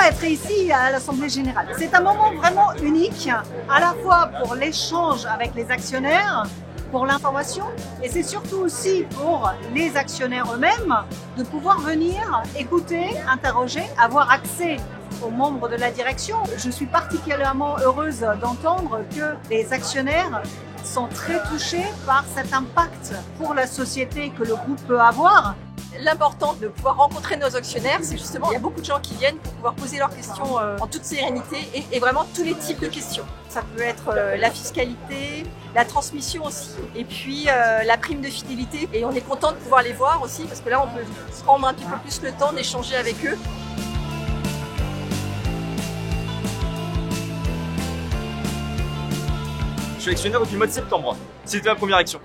être ici à l'Assemblée Générale. C'est un moment vraiment unique, à la fois pour l'échange avec les actionnaires, pour l'information, et c'est surtout aussi pour les actionnaires eux-mêmes de pouvoir venir écouter, interroger, avoir accès aux membres de la direction. Je suis particulièrement heureuse d'entendre que les actionnaires sont très touchés par cet impact pour la société que le groupe peut avoir. L'important de pouvoir rencontrer nos actionnaires, c'est justement, il y a beaucoup de gens qui viennent pour pouvoir poser leurs questions en toute sérénité et vraiment tous les types de questions. Ça peut être la fiscalité, la transmission aussi, et puis la prime de fidélité. Et on est content de pouvoir les voir aussi, parce que là, on peut se prendre un petit peu plus le temps d'échanger avec eux. Je suis actionnaire depuis le mois de septembre. C'était ma première action.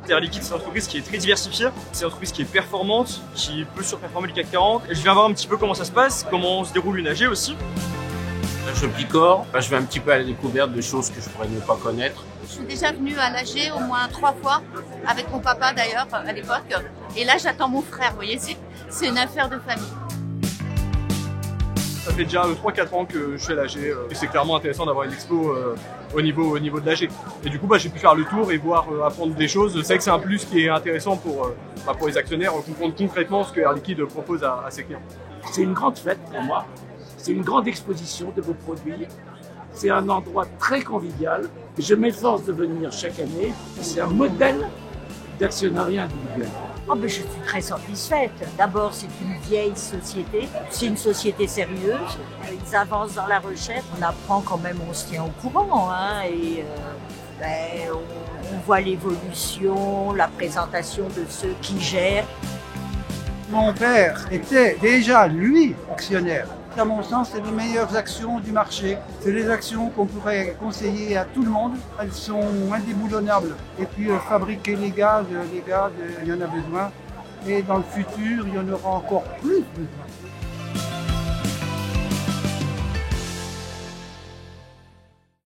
Air Liquide, c'est une entreprise qui est très diversifiée, c'est une entreprise qui est performante, qui peut surperformer le CAC 40. Et je viens voir un petit peu comment ça se passe, comment se déroule une AG aussi. Je picore, je vais un petit peu à la découverte de choses que je pourrais ne pas connaître. Je suis déjà venue à l'AG au moins 3 fois, avec mon papa d'ailleurs à l'époque. Et là j'attends mon frère, vous voyez, c'est une affaire de famille. Ça fait déjà 3-4 ans que je suis à l'AG et c'est clairement intéressant d'avoir une expo au niveau de l'AG. Et du coup, j'ai pu faire le tour et voir, apprendre des choses. C'est vrai que c'est un plus qui est intéressant pour les actionnaires, comprendre concrètement ce que Air Liquide propose à ses clients. C'est une grande fête pour moi. C'est une grande exposition de vos produits. C'est un endroit très convivial. Je m'efforce de venir chaque année. C'est un modèle d'actionnariat individuel. Oh ben, je suis très satisfaite. D'abord, c'est une vieille société, c'est une société sérieuse. Ils avancent dans la recherche, on apprend quand même, on se tient au courant. Et on voit l'évolution, la présentation de ceux qui gèrent. Mon père était déjà, lui, actionnaire. À mon sens, c'est les meilleures actions du marché. C'est les actions qu'on pourrait conseiller à tout le monde. Elles sont indéboulonnables. Et puis fabriquer les gaz, il y en a besoin. Et dans le futur, il y en aura encore plus besoin.